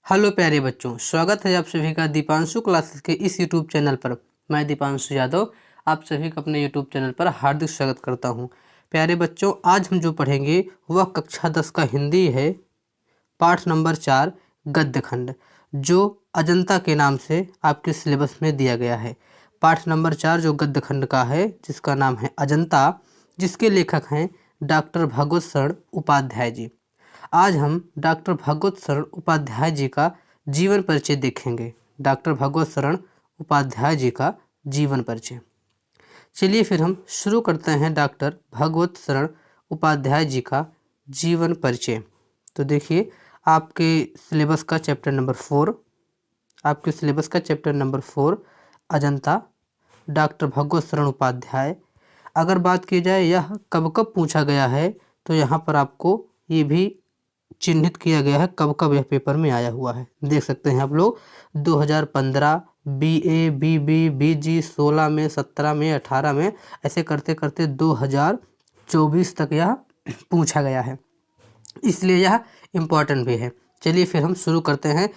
Hello प्यारे बच्चों, स्वागत है आप सभी का दीपांशु क्लासेस के इस यूट्यूब चैनल पर। मैं दीपांशु यादव आप सभी का अपने यूट्यूब चैनल पर हार्दिक स्वागत करता हूं। प्यारे बच्चों, आज हम जो पढ़ेंगे वह कक्षा 10 का हिंदी है, पाठ नंबर 4 गद्य खंड, जो अजंता के नाम से आपके सिलेबस में दिया गया है। पाठ नंबर 4 जो गद्य खंड का है, जिसका नाम है अजंता, जिसके लेखक हैं डॉक्टर भगवत शरण उपाध्याय जी। आज हम डॉक्टर भगवत शरण उपाध्याय जी का जीवन परिचय देखेंगे। डॉक्टर भगवत शरण उपाध्याय जी का जीवन परिचय। चलिए फिर हम शुरू करते हैं डॉक्टर भगवत शरण उपाध्याय जी का जीवन परिचय। तो देखिए, आपके सिलेबस का चैप्टर नंबर 4, आपके सिलेबस का चैप्टर नंबर 4 अजंता, डॉक्टर भगवत शरण उपाध्याय। अगर बात की जाए यह कब कब पूछा गया है, तो यहाँ पर आपको ये भी चिन्हित किया गया है कब कब यह पेपर में आया हुआ है। देख सकते हैं आप लोग, 2015, BA, BB, BG, 16 में, 17 में, 18 में, ऐसे करते करते 2024 तक यह पूछा गया है, इसलिए यह इम्पोर्टेंट भी है। चलिए फिर हम शुरू करते हैं।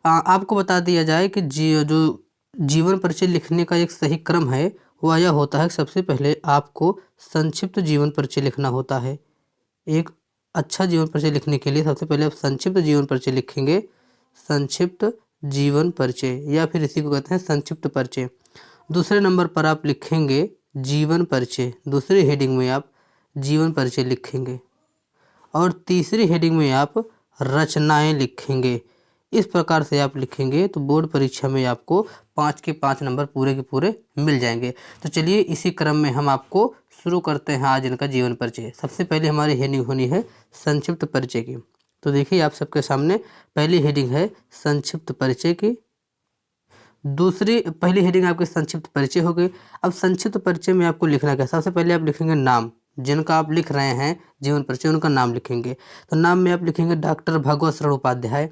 आपको बता दिया जाए कि जो जीवन परिचय लिखने का एक सही क्रम है वह यह होता है कि सबसे पहले आपको संक्षिप्त जीवन परिचय लिखना होता है। एक अच्छा जीवन परिचय लिखने के लिए सबसे पहले आप संक्षिप्त जीवन परिचय लिखेंगे, संक्षिप्त जीवन परिचय, या फिर इसी को कहते हैं संक्षिप्त परिचय। दूसरे नंबर पर आप लिखेंगे जीवन परिचय, दूसरी हेडिंग में आप जीवन परिचय लिखेंगे, और तीसरी हेडिंग में आप रचनाएं लिखेंगे। इस प्रकार से आप लिखेंगे तो बोर्ड परीक्षा में आपको 5 के 5 नंबर पूरे के पूरे मिल जाएंगे। तो चलिए इसी क्रम में हम आपको शुरू करते हैं आज इनका जीवन परिचय। सबसे पहले हमारी हेडिंग होनी है संक्षिप्त परिचय की। तो देखिए आप सबके सामने पहली हेडिंग है संक्षिप्त परिचय की। पहली हेडिंग आपकी संक्षिप्त परिचय हो गई। अब संक्षिप्त परिचय में आपको लिखना क्या, सबसे पहले आप लिखेंगे नाम, जिनका आप लिख रहे हैं जीवन परिचय उनका नाम लिखेंगे। तो नाम में आप लिखेंगे डॉक्टर भगवत शरण उपाध्याय।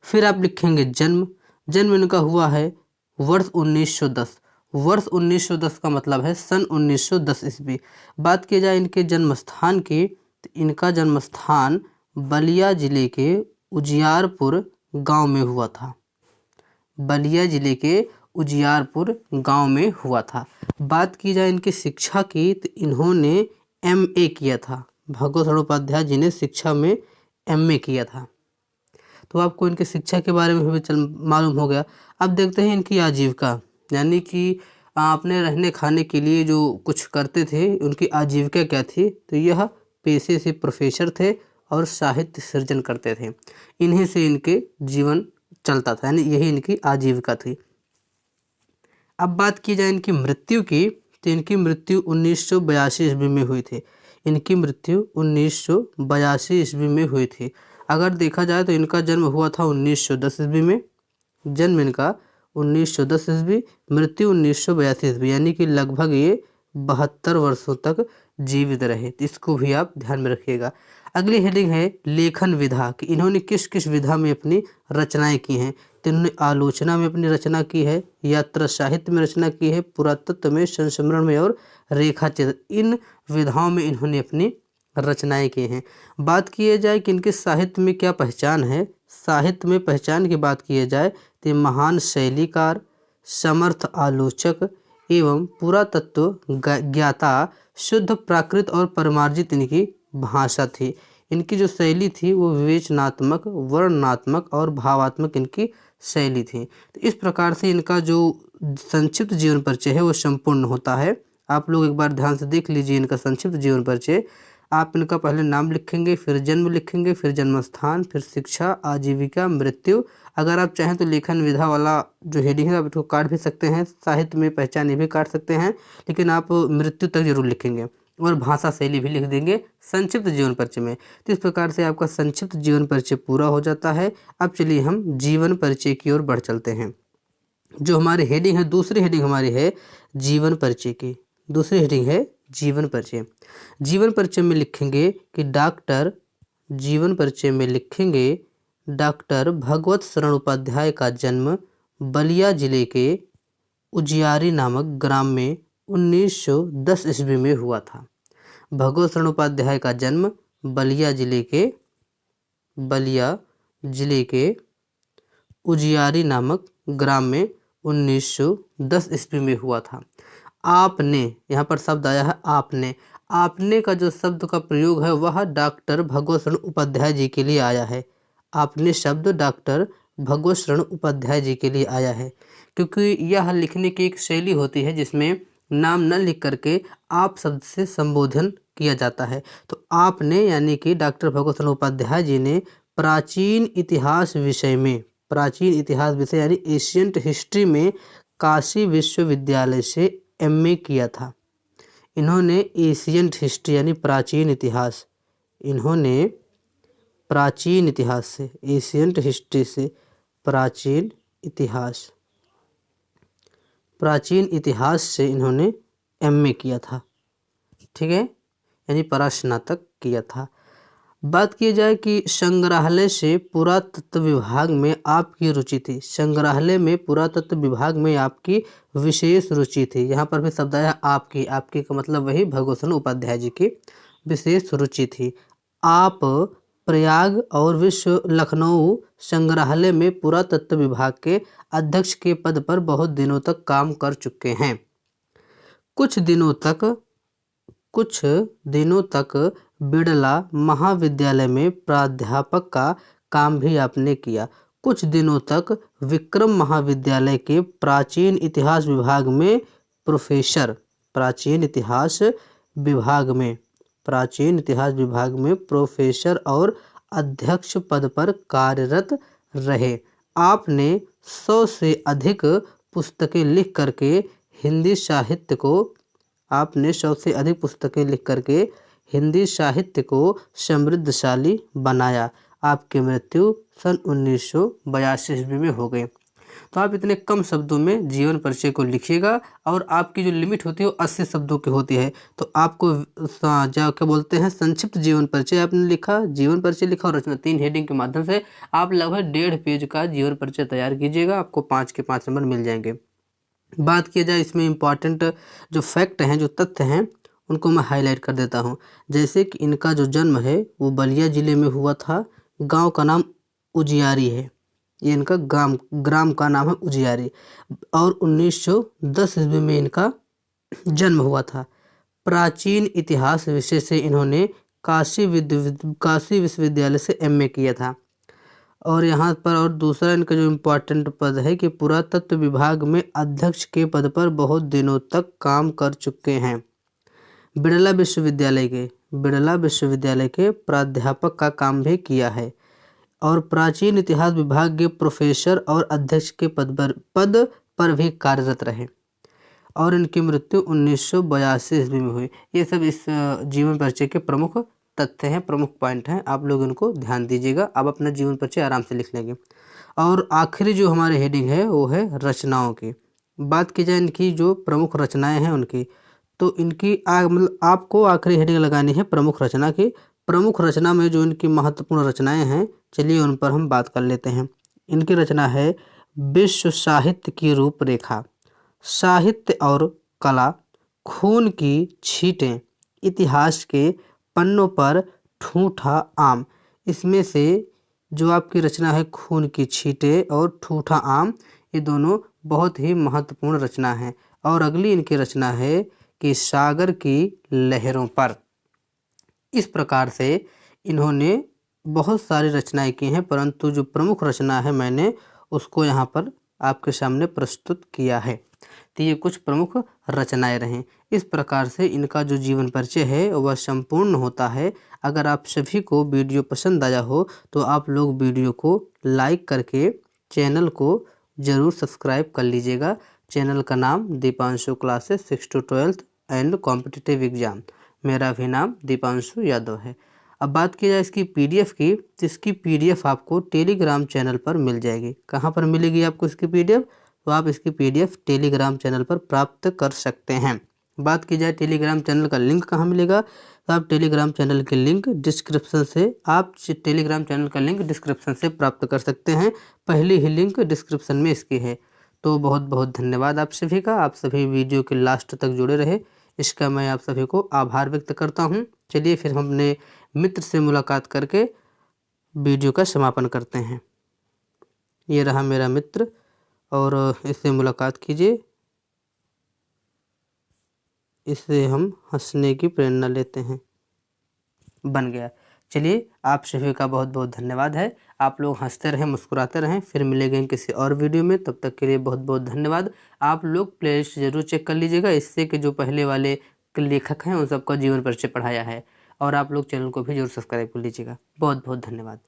फिर आप लिखेंगे जन्म इनका हुआ है वर्ष 1910। वर्ष 1910 का मतलब है सन 1910 ईस्वी। बात की जाए इनके जन्म स्थान की, तो इनका जन्म स्थान बलिया जिले के उजियारपुर गांव में हुआ था। बलिया जिले के उजियारपुर गांव में हुआ था। बात की जाए इनकी शिक्षा की, तो इन्होंने MA किया था। भगवत शरण उपाध्याय जी ने शिक्षा में MA किया था। तो आपको इनकी शिक्षा के बारे में भी मालूम हो गया। अब देखते हैं इनकी आजीविका, यानी कि अपने रहने खाने के लिए जो कुछ करते थे, उनकी आजीविका क्या थी। तो यह पेशे से प्रोफेसर थे और साहित्य सृजन करते थे। इन्हीं से इनके जीवन चलता था, यानी यही इनकी आजीविका थी। अब बात की जाए इनकी मृत्यु की, तो इनकी मृत्यु 1982 ईस्वी में हुई थी। इनकी मृत्यु 1982 ईस्वी में हुई थी। अगर देखा जाए तो इनका जन्म हुआ था 1910 ईस्वी में, जन्म इनका 1910 ईस्वी, मृत्यु 1982 ईस्वी, यानी कि लगभग ये 72 वर्षों तक जीवित रहे। इसको भी आप ध्यान में रखिएगा। अगली हेडिंग है लेखन विधा, कि इन्होंने किस किस विधा में अपनी रचनाएं की हैं। तो इन्होंने आलोचना में अपनी रचना की है, यात्रा साहित्य में रचना की है, पुरातत्व में, संस्मरण में और रेखा चित्र, इन विधाओं में इन्होंने अपनी रचनाएं की हैं। बात की जाए कि इनके साहित्य में क्या पहचान है, साहित्य में पहचान की बात की जाए तो महान शैलीकार, समर्थ आलोचक एवं पुरातत्व ज्ञाता, शुद्ध प्राकृत और परमार्जित इनकी भाषा थी। इनकी जो शैली थी वो विवेचनात्मक, वर्णनात्मक और भावात्मक इनकी शैली थी। तो इस प्रकार से इनका जो संक्षिप्त जीवन परिचय है वो संपूर्ण होता है। आप लोग एक बार ध्यान से देख लीजिए इनका संक्षिप्त जीवन परिचय। आप इनका पहले नाम लिखेंगे, फिर जन्म लिखेंगे, फिर जन्म स्थान, फिर शिक्षा, आजीविका, मृत्यु। अगर आप चाहें तो लेखन विधा वाला जो हेडिंग है आप इसको काट भी सकते हैं, साहित्य में पहचान ये भी काट सकते हैं, लेकिन आप मृत्यु तक जरूर लिखेंगे, और भाषा शैली भी लिख देंगे संक्षिप्त जीवन परिचय में। तो इस प्रकार से आपका संक्षिप्त जीवन परिचय पूरा हो जाता है। अब चलिए हम जीवन परिचय की ओर बढ़ चलते हैं। जो हमारी हेडिंग है, दूसरी हेडिंग हमारी है जीवन परिचय की। दूसरी हेडिंग है जीवन परिचय। जीवन परिचय में लिखेंगे कि जीवन परिचय में लिखेंगे डॉक्टर भगवत शरण उपाध्याय का जन्म बलिया जिले के उजियारी नामक ग्राम में 1910 ईस्वी में हुआ था। भगवत शरण उपाध्याय का जन्म बलिया जिले के बलिया जिले के उजियारी नामक ग्राम में 1910 ईस्वी में हुआ था। आपने, यहाँ पर शब्द आया है आपने। आपने का जो शब्द का प्रयोग है वह डॉक्टर भगवत शरण उपाध्याय जी के लिए आया है। आपने शब्द डॉक्टर भगवत शरण उपाध्याय जी के लिए आया है, क्योंकि यह लिखने की एक शैली होती है जिसमें नाम न लिख करके आप शब्द से संबोधन किया जाता है। तो आपने यानी कि डॉक्टर भगवत शरण उपाध्याय जी ने प्राचीन इतिहास विषय में, प्राचीन इतिहास विषय यानी एशियंट हिस्ट्री में काशी विश्वविद्यालय से एमए किया था। इन्होंने एशियंट हिस्ट्री यानी प्राचीन इतिहास, इन्होंने प्राचीन इतिहास से, एशियंट हिस्ट्री से प्राचीन इतिहास, प्राचीन इतिहास से इन्होंने एमए किया था। ठीक है, यानी परास्नातक किया था। बात की जाए कि संग्रहालय से पुरातत्व विभाग में आपकी रुचि थी। संग्रहालय में पुरातत्व विभाग में आपकी विशेष रुचि थी। यहाँ पर भी शब्द आया आपकी। आपकी का मतलब वही भगवत शरण उपाध्याय जी की विशेष रुचि थी। आप प्रयाग और विश्व लखनऊ संग्रहालय में पुरातत्व विभाग के अध्यक्ष के पद पर बहुत दिनों तक काम कर चुके हैं। कुछ दिनों तक बिड़ला महाविद्यालय में प्राध्यापक का काम भी आपने किया। कुछ दिनों तक विक्रम महाविद्यालय के प्राचीन इतिहास विभाग में प्रोफेसर, प्राचीन इतिहास विभाग में प्रोफेसर और अध्यक्ष पद पर कार्यरत रहे। आपने 100 से अधिक पुस्तकें लिख करके हिंदी साहित्य को समृद्धशाली बनाया। आपकी मृत्यु सन 1982 ईस्वी में हो गई। तो आप इतने कम शब्दों में जीवन परिचय को लिखिएगा, और आपकी जो लिमिट होती है वो 80 शब्दों की होती है। तो आपको क्या बोलते हैं, संक्षिप्त जीवन परिचय आपने लिखा, जीवन परिचय लिखा और रचना, 3 हेडिंग के माध्यम से आप लगभग 1.5 पेज का जीवन परिचय तैयार कीजिएगा। आपको 5 के 5 नंबर मिल जाएंगे। बात किया जाए इसमें इम्पॉर्टेंट जो फैक्ट हैं, जो तथ्य हैं, उनको मैं हाईलाइट कर देता हूँ। जैसे कि इनका जो जन्म है वो बलिया ज़िले में हुआ था। गांव का नाम उजियारी है, ये इनका ग्राम का नाम है उजियारी, और 1910 ईस्वी में इनका जन्म हुआ था। प्राचीन इतिहास विषय से इन्होंने काशी विश्वविद्यालय से एमए किया था। और यहाँ पर और दूसरा इनका जो इम्पोर्टेंट पद है कि पुरातत्व विभाग में अध्यक्ष के पद पर बहुत दिनों तक काम कर चुके हैं। बिड़ला विश्वविद्यालय के प्राध्यापक का काम भी किया है, और प्राचीन इतिहास विभाग के प्रोफेसर और अध्यक्ष के पद पर भी कार्यरत रहे। और इनकी मृत्यु 1982 ईस्वी में हुई। ये सब इस जीवन परिचय के प्रमुख तथ्य हैं, प्रमुख पॉइंट हैं। आप लोग इनको ध्यान दीजिएगा, आप अपना जीवन परिचय आराम से लिख लेंगे। और आखिरी जो हमारे हेडिंग है वो है रचनाओं की। बात की जाए इनकी जो प्रमुख रचनाएं हैं उनकी, तो इनकी मतलब आपको आखिरी हेडिंग लगानी है प्रमुख रचना की। प्रमुख रचना में जो इनकी महत्वपूर्ण रचनाएं हैं, चलिए उन पर हम बात कर लेते हैं। इनकी रचना है विश्व साहित्य की रूपरेखा, साहित्य और कला, खून की छींटें, इतिहास के पन्नों पर ठूठा आम। इसमें से जो आपकी रचना है खून की छींटें और ठूठा आम, ये दोनों बहुत ही महत्वपूर्ण रचना है। और अगली इनकी रचना है कि सागर की लहरों पर। इस प्रकार से इन्होंने बहुत सारी रचनाएं की हैं, परंतु जो प्रमुख रचना है मैंने उसको यहाँ पर आपके सामने प्रस्तुत किया है। तो ये कुछ प्रमुख रचनाएं रहें। इस प्रकार से इनका जो जीवन परिचय है वह संपूर्ण होता है। अगर आप सभी को वीडियो पसंद आया हो तो आप लोग वीडियो को लाइक करके चैनल को ज़रूर सब्सक्राइब कर लीजिएगा। चैनल का नाम Deepanshu classes 6 to 12 and competitive exam. मेरा भी नाम दीपांशु यादव है। अब बात की जाए इसकी पीडीएफ की, तो इसकी पीडीएफ आपको टेलीग्राम चैनल पर मिल जाएगी। कहाँ पर मिलेगी आपको इसकी पीडीएफ? तो आप इसकी पीडीएफ टेलीग्राम चैनल पर प्राप्त कर सकते हैं। बात की जाए टेलीग्राम चैनल का लिंक कहाँ मिलेगा, तो आप टेलीग्राम चैनल के लिंक डिस्क्रिप्शन से प्राप्त कर सकते हैं। पहली ही लिंक डिस्क्रिप्शन में इसकी है। तो बहुत बहुत धन्यवाद आप सभी का। आप सभी वीडियो के लास्ट तक जुड़े रहे, इसका मैं आप सभी को आभार व्यक्त करता हूँ। चलिए फिर हम अपने मित्र से मुलाकात करके वीडियो का समापन करते हैं। ये रहा मेरा मित्र और इससे मुलाकात कीजिए, इससे हम हंसने की प्रेरणा लेते हैं। बन गया। चलिए, आप सभी का बहुत बहुत धन्यवाद है। आप लोग हंसते रहें, मुस्कुराते रहें। फिर मिलेंगे किसी और वीडियो में, तब तक के लिए बहुत बहुत धन्यवाद। आप लोग प्लेलिस्ट ज़रूर चेक कर लीजिएगा, इससे कि जो पहले वाले लेखक हैं उन सबका जीवन परिचय पढ़ाया है। और आप लोग चैनल को भी जरूर सब्सक्राइब कर लीजिएगा। बहुत बहुत धन्यवाद।